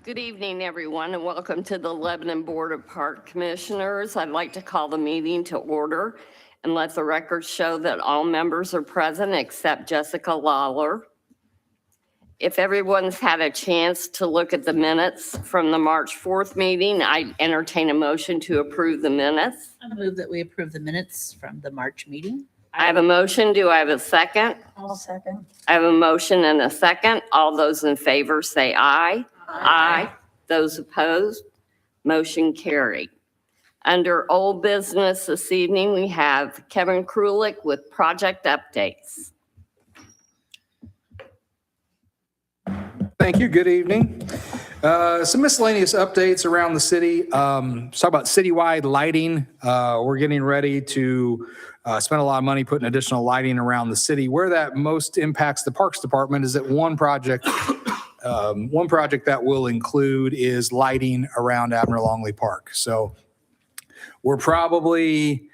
Good evening, everyone, and welcome to the Lebanon Board of Park Commissioners. I'd like to call the meeting to order and let the record show that all members are present except Jessica Lawler. If everyone's had a chance to look at the minutes from the March 4th meeting, I entertain a motion to approve the minutes. I move that we approve the minutes from the March meeting. I have a motion. Do I have a second? I'll second. I have a motion and a second. All those in favor say aye. Aye. Those opposed, motion carried. Under old business this evening, we have Kevin Krulik with project updates. Thank you. Good evening. Some miscellaneous updates around the city. Let's talk about citywide lighting. We're getting ready to spend a lot of money putting additional lighting around the city. Where that most impacts the Parks Department is that one project that will include is lighting around Abner Longley Park. So we're probably,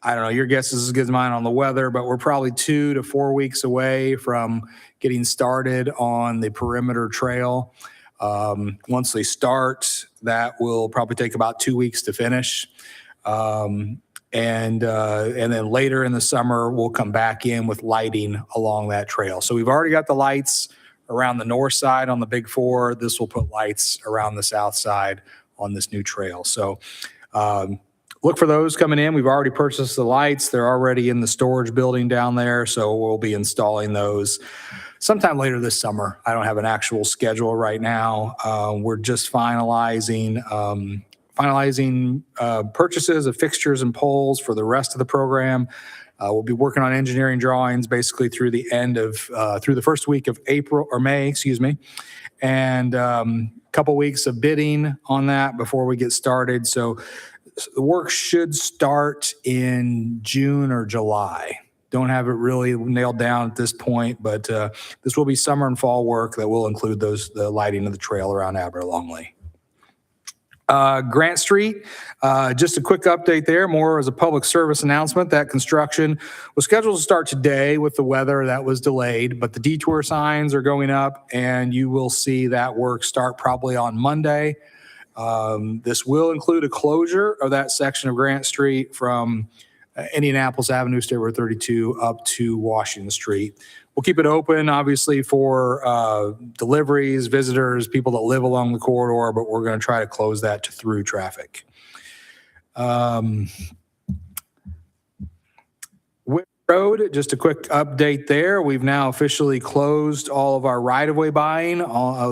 I don't know, your guess is as good as mine on the weather, but we're probably 2 to 4 weeks away from getting started on the perimeter trail. Once they start, that will probably take about 2 weeks to finish. And then later in the summer, we'll come back in with lighting along that trail. So we've already got the lights around the north side on the Big Four. This will put lights around the south side on this new trail. So look for those coming in. We've already purchased the lights. They're already in the storage building down there. So we'll be installing those sometime later this summer. I don't have an actual schedule right now. We're just finalizing purchases of fixtures and poles for the rest of the program. We'll be working on engineering drawings basically through the first week of May, and a couple weeks of bidding on that before we get started. So the work should start in June or July. Don't have it really nailed down at this point, but this will be summer and fall work that will include the lighting of the trail around Abner Longley. Grant Street, just a quick update there, more as a public service announcement. That construction was scheduled to start today. With the weather, that was delayed, but the detour signs are going up and you will see that work start probably on Monday. This will include a closure of that section of Grant Street from Indianapolis Avenue, State Road 32 up to Washington Street. We'll keep it open, obviously, for deliveries, visitors, people that live along the corridor, but we're going to try to close that to through traffic. Whit Road, just a quick update there. We've now officially closed all of our right-of-way buying.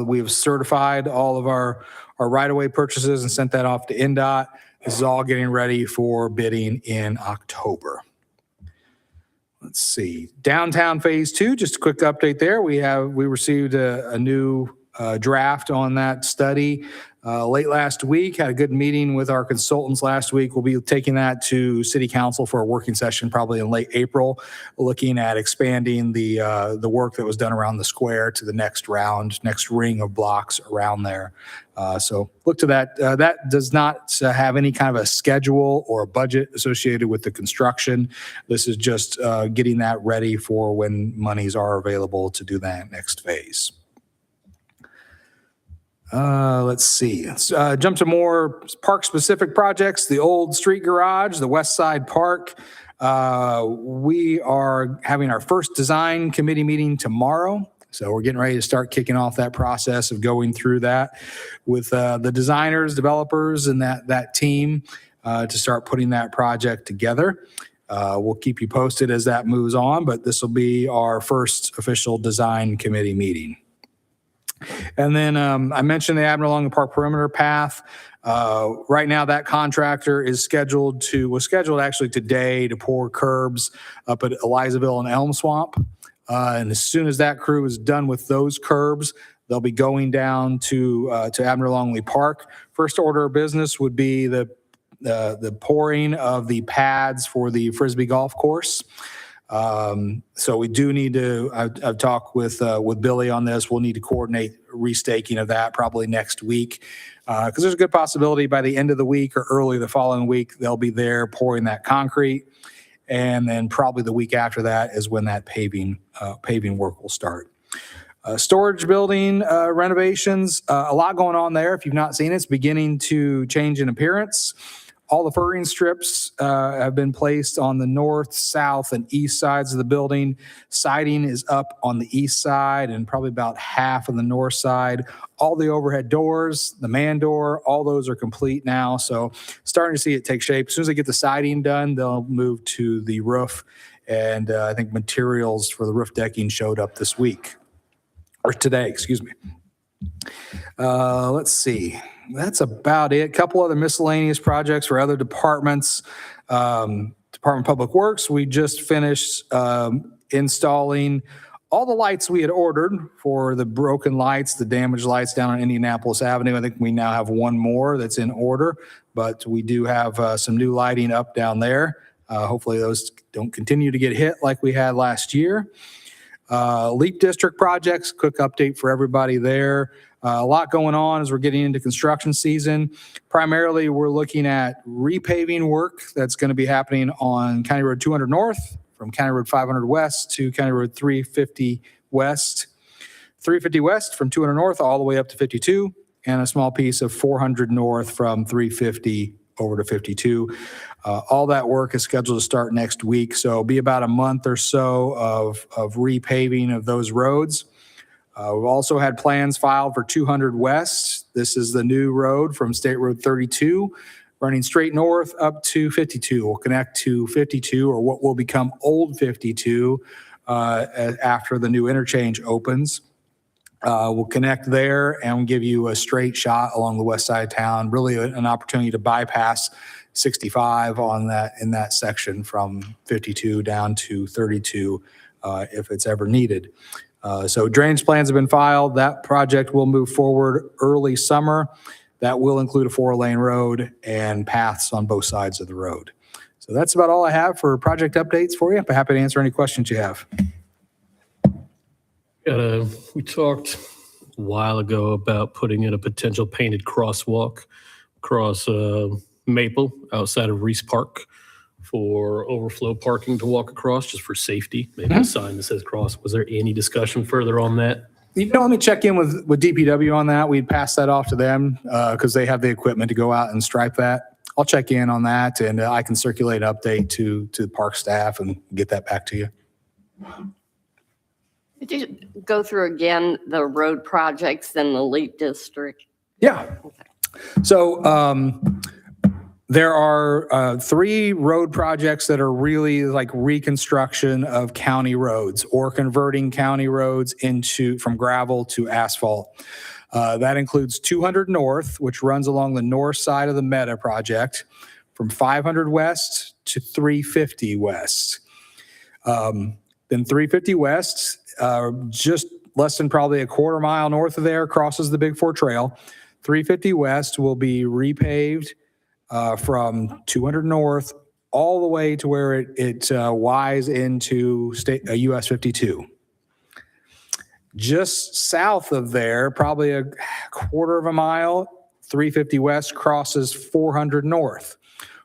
We have certified all of our right-of-way purchases and sent that off to NDOT. This is all getting ready for bidding in October. Let's see. Downtown Phase 2, just a quick update there. We received a new draft on that study late last week. Had a good meeting with our consultants last week. We'll be taking that to City Council for a working session probably in late April, looking at expanding the work that was done around the square to the next ring of blocks around there. So look to that. That does not have any kind of a schedule or a budget associated with the construction. This is just getting that ready for when monies are available to do that next phase. Let's see. Let's jump to more park-specific projects. The old street garage, the West Side Park. We are having our first design committee meeting tomorrow. So we're getting ready to start kicking off that process of going through that with the designers, developers, and that team to start putting that project together. We'll keep you posted as that moves on, but this will be our first official design committee meeting. And then I mentioned the Abner Longley Park perimeter path. Right now, that contractor was scheduled actually today to pour curbs up at Elizaville and Elm Swamp. And as soon as that crew is done with those curbs, they'll be going down to Abner Longley Park. First order of business would be the pouring of the pads for the Frisbee golf course. So we do need to, I've talked with Billy on this. We'll need to coordinate restaking of that probably next week. Cause there's a good possibility by the end of the week or early the following week, they'll be there pouring that concrete. And then probably the week after that is when that paving work will start. Storage building renovations, a lot going on there. If you've not seen it, it's beginning to change in appearance. All the furring strips have been placed on the north, south, and east sides of the building. Siding is up on the east side and probably about half on the north side. All the overhead doors, the man door, all those are complete now. So starting to see it take shape. As soon as they get the siding done, they'll move to the roof. And I think materials for the roof decking showed up this week. Or today, excuse me. Let's see. That's about it. A couple other miscellaneous projects for other departments. Department of Public Works, we just finished installing all the lights we had ordered for the broken lights, the damaged lights down on Indianapolis Avenue. I think we now have one more that's in order, but we do have some new lighting up down there. Hopefully those don't continue to get hit like we had last year. Leap District projects, quick update for everybody there. A lot going on as we're getting into construction season. Primarily, we're looking at repaving work that's going to be happening on County Road 200 North, from County Road 500 West to County Road 350 West. 350 West from 200 North all the way up to 52, and a small piece of 400 North from 350 over to 52. All that work is scheduled to start next week, so it'll be about a month or so of repaving of those roads. We've also had plans filed for 200 West. This is the new road from State Road 32, running straight north up to 52. We'll connect to 52, or what will become Old 52, after the new interchange opens. We'll connect there and give you a straight shot along the west side of town. Really an opportunity to bypass 65 on that, in that section from 52 down to 32 if it's ever needed. So drainage plans have been filed. That project will move forward early summer. That will include a 4-lane road and paths on both sides of the road. So that's about all I have for project updates for you. I'm happy to answer any questions you have. We talked a while ago about putting in a potential painted crosswalk across Maple outside of Reese Park for overflow parking to walk across, just for safety. Maybe a sign that says cross. Was there any discussion further on that? You know, let me check in with DPW on that. We'd pass that off to them because they have the equipment to go out and stripe that. I'll check in on that, and I can circulate an update to the park staff and get that back to you. Could you go through again the road projects in the Leap District? Yeah. So there are 3 road projects that are really like reconstruction of county roads or converting county roads from gravel to asphalt. That includes 200 North, which runs along the north side of the Meta project, from 500 West to 350 West. Then 350 West, just less than probably a quarter mile north of there, crosses the Big 4 Trail. 350 West will be repaved from 200 North all the way to where it winds into US 52. Just south of there, probably a quarter of a mile, 350 West crosses 400 North.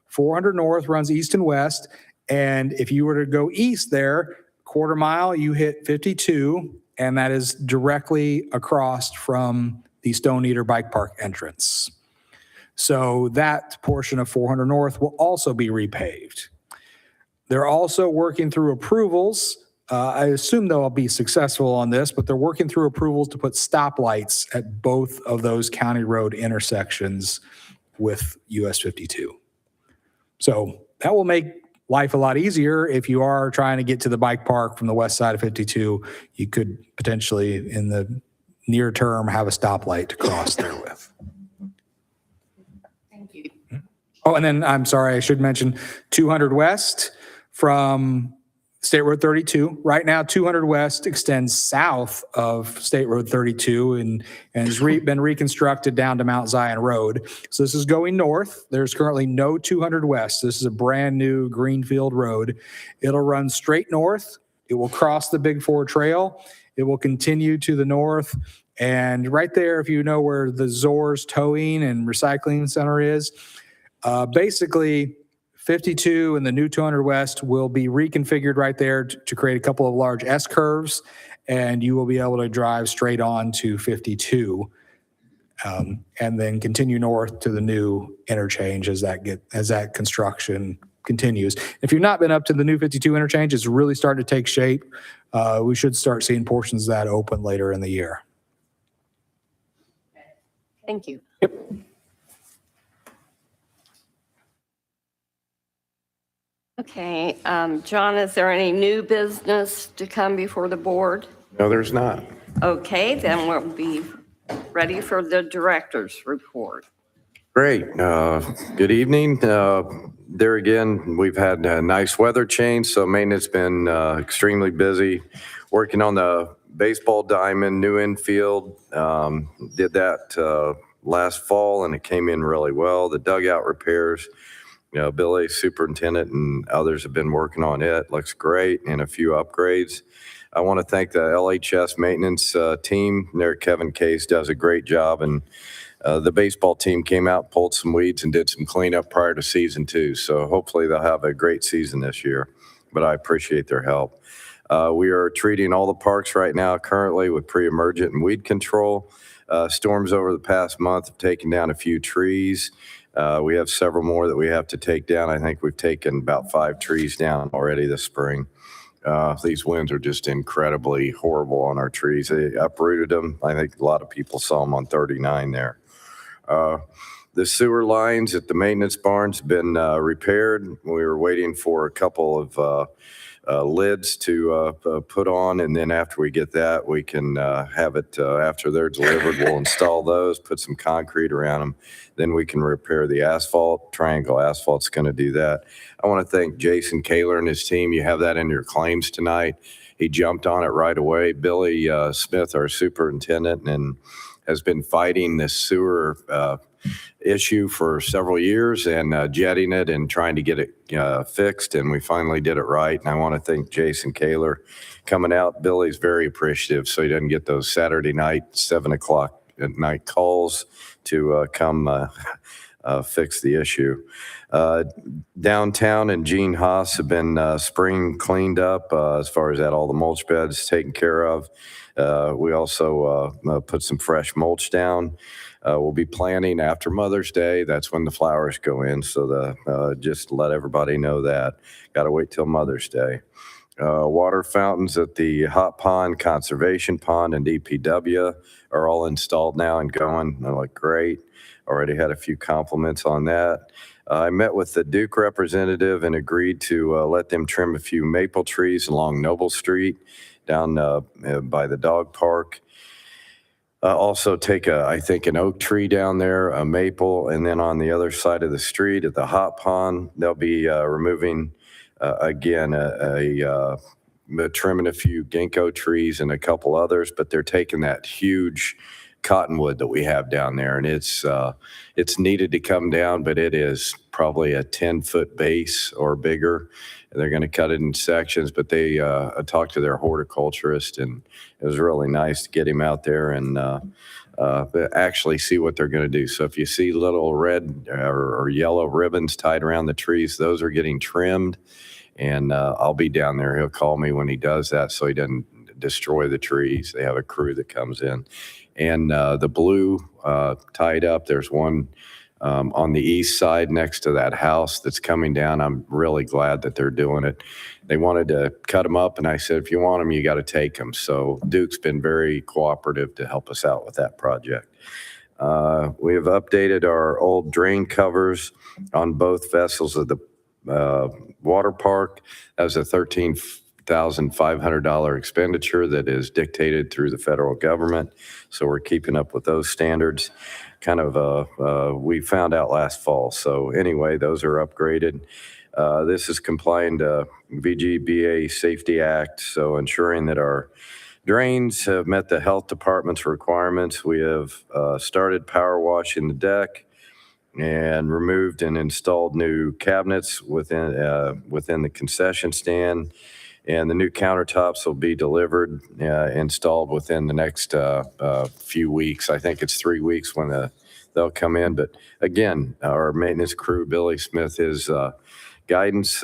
400 North runs east and west, and if you were to go east there, quarter mile, you hit 52, and that is directly across from the Stone Eater Bike Park entrance. So that portion of 400 North will also be repaved. They're also working through approvals. I assume they'll be successful on this, but they're working through approvals to put stoplights at both of those county road intersections with US 52. So that will make life a lot easier. If you are trying to get to the bike park from the west side of 52, you could potentially, in the near term, have a stoplight to cross there with. Thank you. Oh, and then I'm sorry, I should mention 200 West from State Road 32. Right now, 200 West extends south of State Road 32 and has been reconstructed down to Mount Zion Road. So this is going north. There's currently no 200 West. This is a brand new greenfield road. It'll run straight north. It will cross the Big 4 Trail. It will continue to the north. And right there, if you know where the Zors Towing and Recycling Center is, basically 52 and the new 200 West will be reconfigured right there to create a couple of large S-curves. and you will be able to drive straight on to 52, and then continue north to the new interchange as that construction continues. If you've not been up to the new 52 interchange, it's really starting to take shape. We should start seeing portions of that open later in the year. Thank you. Yep. Okay, John, is there any new business to come before the board? No, there's not. Okay, then we'll be ready for the director's report. Great. Good evening. There again, we've had a nice weather change, so maintenance been extremely busy working on the baseball diamond, new infield. Did that last fall, and it came in really well. The dugout repairs, Billy, superintendent, and others have been working on it. Looks great, and a few upgrades. I want to thank the LHS maintenance team. There, Kevin Case does a great job, and the baseball team came out, pulled some weeds, and did some cleanup prior to season 2. So hopefully they'll have a great season this year, but I appreciate their help. We are treating all the parks right now currently with pre-emergent and weed control. Storms over the past month have taken down a few trees. We have several more that we have to take down. I think we've taken about 5 trees down already this spring. These winds are just incredibly horrible on our trees. They uprooted them. I think a lot of people saw them on 39 there. The sewer lines at the maintenance barns have been repaired. We were waiting for a couple of lids to put on, and then after we get that, we can have it after they're delivered. We'll install those, put some concrete around them. Then we can repair the asphalt. Triangle Asphalt's going to do that. I want to thank Jason Kaler and his team. You have that in your claims tonight. He jumped on it right away. Billy Smith, our superintendent, and has been fighting this sewer issue for several years and jetting it and trying to get it fixed, and we finally did it right. And I want to thank Jason Kaler coming out. Billy's very appreciative, so he doesn't get those Saturday night 7 o'clock at night calls to come fix the issue. Downtown and Gene Haas have been spring cleaned up as far as that, all the mulch beds taken care of. We also put some fresh mulch down. We'll be planting after Mother's Day. That's when the flowers go in. So just let everybody know that. Got to wait till Mother's Day. Water fountains at the Hot Pond, Conservation Pond, and DPW are all installed now and going. They look great. Already had a few compliments on that. I met with the Duke representative and agreed to let them trim a few maple trees along Noble Street down by the dog park. Also take I think an oak tree down there, a maple, and then on the other side of the street at the Hot Pond, they'll be removing again trimming a few ginkgo trees and a couple others, but they're taking that huge cottonwood that we have down there, and it's needed to come down, but it is probably a 10-foot base or bigger. They're going to cut it in sections, but they talked to their horticulturist, and it was really nice to get him out there and actually see what they're going to do. So if you see little red or yellow ribbons tied around the trees, those are getting trimmed, and I'll be down there. He'll call me when he does that so he doesn't destroy the trees. They have a crew that comes in. And the blue tied up, there's one on the east side next to that house that's coming down. I'm really glad that they're doing it. They wanted to cut them up, and I said, if you want them, you got to take them. So Duke's been very cooperative to help us out with that project. We have updated our old drain covers on both vessels of the water park. That was a $13,500 expenditure that is dictated through the federal government. So we're keeping up with those standards. We found out last fall. So anyway, those are upgraded. This is complying to VGBA Safety Act, so ensuring that our drains have met the health department's requirements. We have started power washing the deck and removed and installed new cabinets within the concession stand. And the new countertops will be delivered, installed within the next few weeks. I think it's 3 weeks when they'll come in. But again, our maintenance crew, Billy Smith, has got guidance,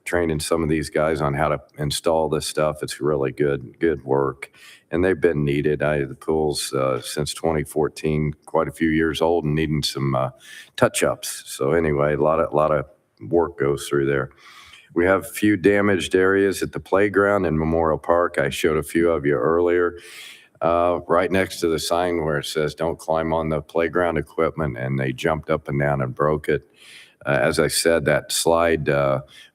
training some of these guys on how to install this stuff. It's really good work. And they've been needed. The pool's since 2014, quite a few years old and needing some touch-ups. So anyway, a lot of work goes through there. We have a few damaged areas at the playground in Memorial Park. I showed a few of you earlier. Right next to the sign where it says, "Don't climb on the playground equipment," and they jumped up and down and broke it. As I said, that slide,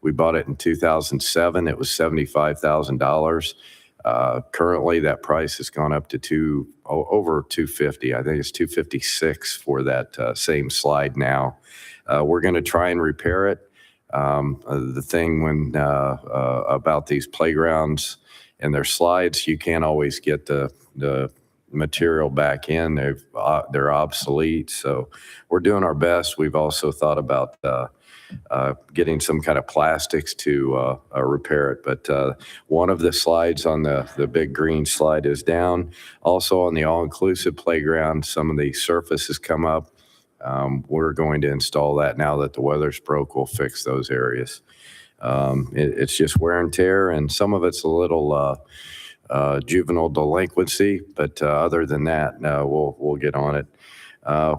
we bought it in 2007. It was $75,000. Currently, that price has gone up to over $250,000. I think it's $256,000 for that same slide now. We're going to try and repair it. The thing about these playgrounds and their slides, you can't always get the material back in. They're obsolete. So we're doing our best. We've also thought about getting some kind of plastics to repair it. But one of the slides on the big green slide is down. Also on the all-inclusive playground, some of the surface has come up. We're going to install that now that the weather's broke. We'll fix those areas. It's just wear and tear, and some of it's a little juvenile delinquency, but other than that, we'll get on it.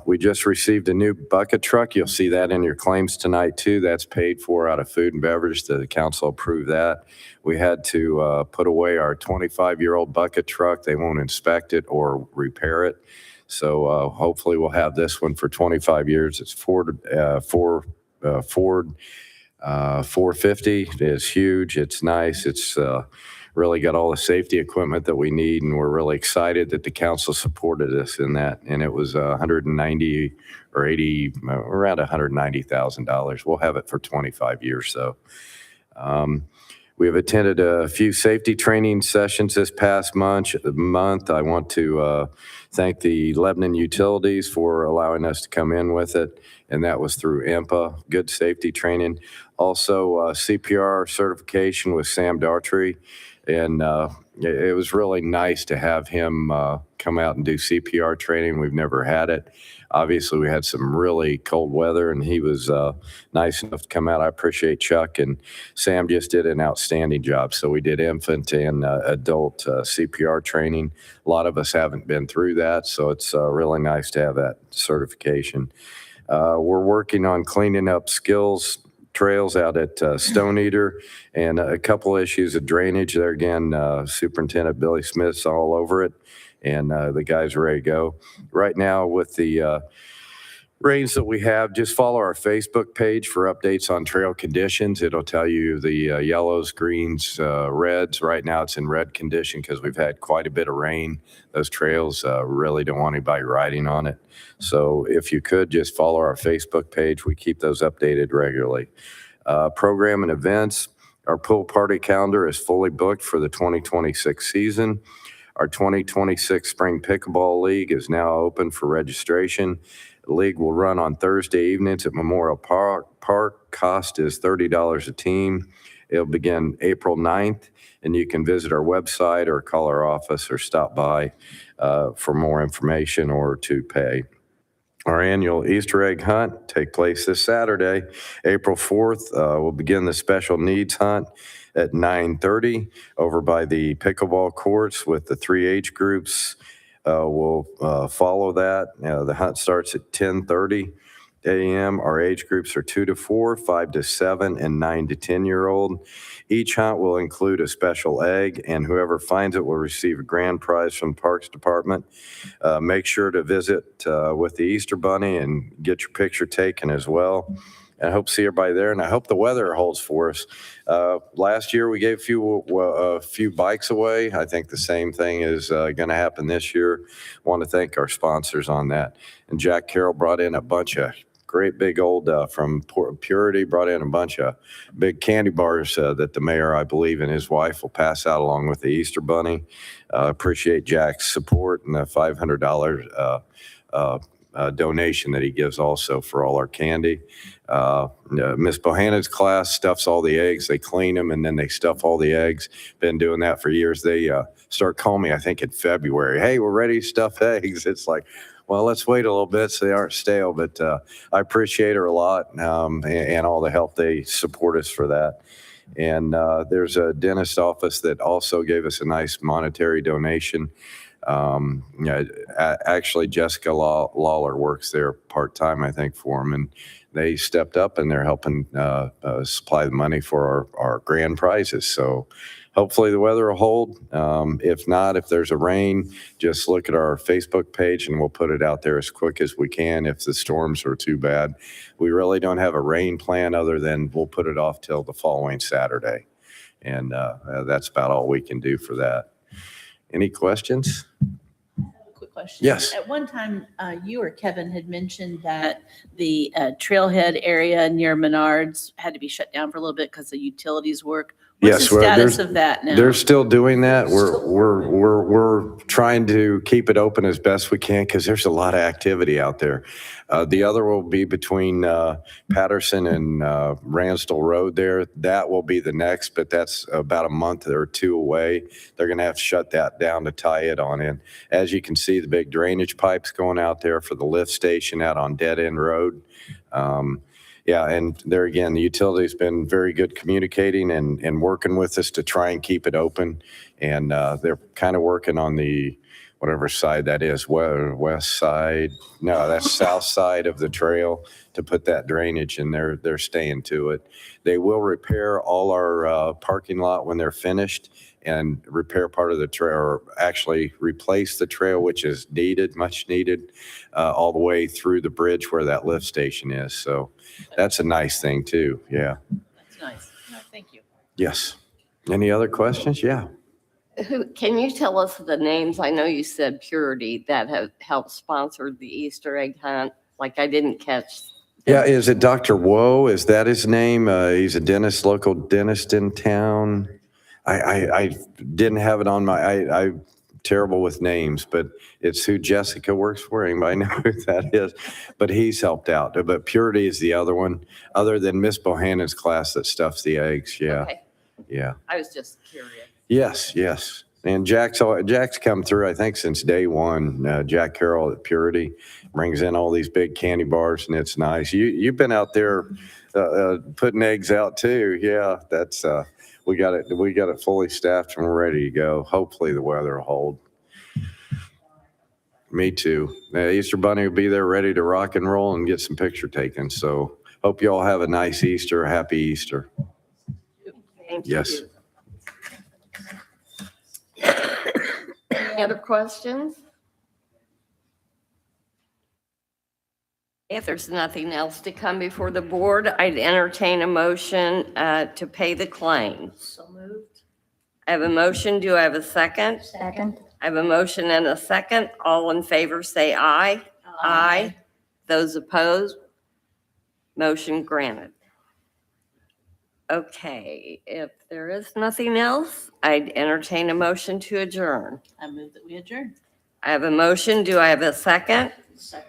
We just received a new bucket truck. You'll see that in your claims tonight too. That's paid for out of food and beverage. The council approved that. We had to put away our 25-year-old bucket truck. They won't inspect it or repair it. So hopefully we'll have this one for 25 years. It's Ford 450. It's huge. It's nice. It's really got all the safety equipment that we need, and we're really excited that the council supported us in that. And it was $190 or $80, around $190,000. We'll have it for 25 years. So we have attended a few safety training sessions this past month. I want to thank the Lebanon Utilities for allowing us to come in with it, and that was through IMPA, good safety training. Also, CPR certification with Sam Dartry, and it was really nice to have him come out and do CPR training. We've never had it. Obviously, we had some really cold weather, and he was nice enough to come out. I appreciate Chuck, and Sam just did an outstanding job. So we did infant and adult CPR training. A lot of us haven't been through that, so it's really nice to have that certification. We're working on cleaning up skills trails out at Stone Eater, and a couple issues of drainage there. Again, Superintendent Billy Smith's all over it, and the guys are ready to go. Right now with the rains that we have, just follow our Facebook page for updates on trail conditions. It'll tell you the yellows, greens, reds. Right now it's in red condition because we've had quite a bit of rain. Those trails really don't want anybody riding on it. So if you could just follow our Facebook page, we keep those updated regularly. Program and events. Our pool party calendar is fully booked for the 2026 season. Our 2026 Spring Pickleball League is now open for registration. The league will run on Thursday evenings at Memorial Park. Cost is $30 a team. It'll begin April 9th, and you can visit our website or call our office or stop by for more information or to pay. Our annual Easter egg hunt take place this Saturday, April 4th. We'll begin the special needs hunt at 9:30 over by the pickleball courts with the 3 age groups. We'll follow that. The hunt starts at 10:30 a.m. Our age groups are 2 to 4, 5 to 7, and 9 to 10-year-old. Each hunt will include a special egg, and whoever finds it will receive a grand prize from the Parks Department. Make sure to visit with the Easter Bunny and get your picture taken as well. I hope to see everybody there, and I hope the weather holds for us. Last year, we gave a few bikes away. I think the same thing is going to happen this year. Want to thank our sponsors on that. And Jack Carroll brought in a bunch of great big old, from Purity, brought in a bunch of big candy bars that the mayor, I believe, and his wife will pass out along with the Easter Bunny. Appreciate Jack's support and the $500 donation that he gives also for all our candy. Miss Bohannon's class stuffs all the eggs. They clean them and then they stuff all the eggs. Been doing that for years. They start calling me, I think in February. Hey, we're ready to stuff eggs. It's like, Well, let's wait a little bit so they aren't stale, but I appreciate her a lot and all the help they support us for that. And there's a dentist office that also gave us a nice monetary donation. Actually, Jessica Lawler works there part-time, I think, for them. And they stepped up and they're helping supply the money for our grand prizes. So hopefully the weather will hold. If not, if there's a rain, just look at our Facebook page and we'll put it out there as quick as we can if the storms are too bad. We really don't have a rain plan other than we'll put it off till the following Saturday. And that's about all we can do for that. Any questions? Quick question. Yes. At one time, you or Kevin had mentioned that the trailhead area near Menards had to be shut down for a little bit because the utilities work. What's Yes, the well, status of that now? They're still doing that. We're trying to keep it open as best we can because there's a lot of activity out there. The other will be between Patterson and Ransdell Road there. That will be the next, but that's about a month or two away. They're going to have to shut that down to tie it on in. As you can see, the big drainage pipes going out there for the lift station out on Dead End Road. Yeah, and there again, the utility's been very good communicating and working with us to try and keep it open. And they're kind of working on the, whatever side that is, west side, no, that's south side of the trail to put that drainage in there. They're staying to it. They will repair all our parking lot when they're finished and repair part of the trail, or actually replace the trail, which is needed, much needed, all the way through the bridge where that lift station is. So that's a nice thing too. Yeah. That's nice. No, thank you. Yes. Any other questions? Yeah. Can you tell us the names? I know you said Purity that have helped sponsor the Easter egg hunt. Like I didn't catch. Yeah. Is it Dr. Woe? Is that his name? He's a dentist, local dentist in town. I didn't have it on I'm terrible with names, but it's who Jessica works for. Anybody know who that is? But he's helped out. But Purity is the other one, other than Miss Bohannon's class that stuffs the eggs. Yeah. Okay. Yeah. I was just curious. Yes, yes. And Jack's come through, I think, since day one. Jack Carroll at Purity brings in all these big candy bars, and it's nice. You've been out there putting eggs out too. Yeah, that's we got it fully staffed and we're ready to go. Hopefully the weather will hold. Me too. Easter Bunny will be there ready to rock and roll and get some picture taken. So hope you all have a nice Easter, happy Easter. Thank you. Yes. Any other questions? If there's nothing else to come before the board, I'd entertain a motion to pay the claims. So moved. I have a motion. Do I have a second? Second. I have a motion and a second. All in favor, say aye. Aye. Those opposed? Motion granted. Okay, if there is nothing else, I'd entertain a motion to adjourn. I move that we adjourn. I have a motion. Do I have a second? Second.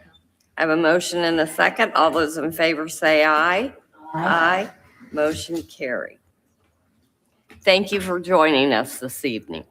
I have a motion and a second. All those in favor say aye. Aye. Motion carried. Thank you for joining us this evening.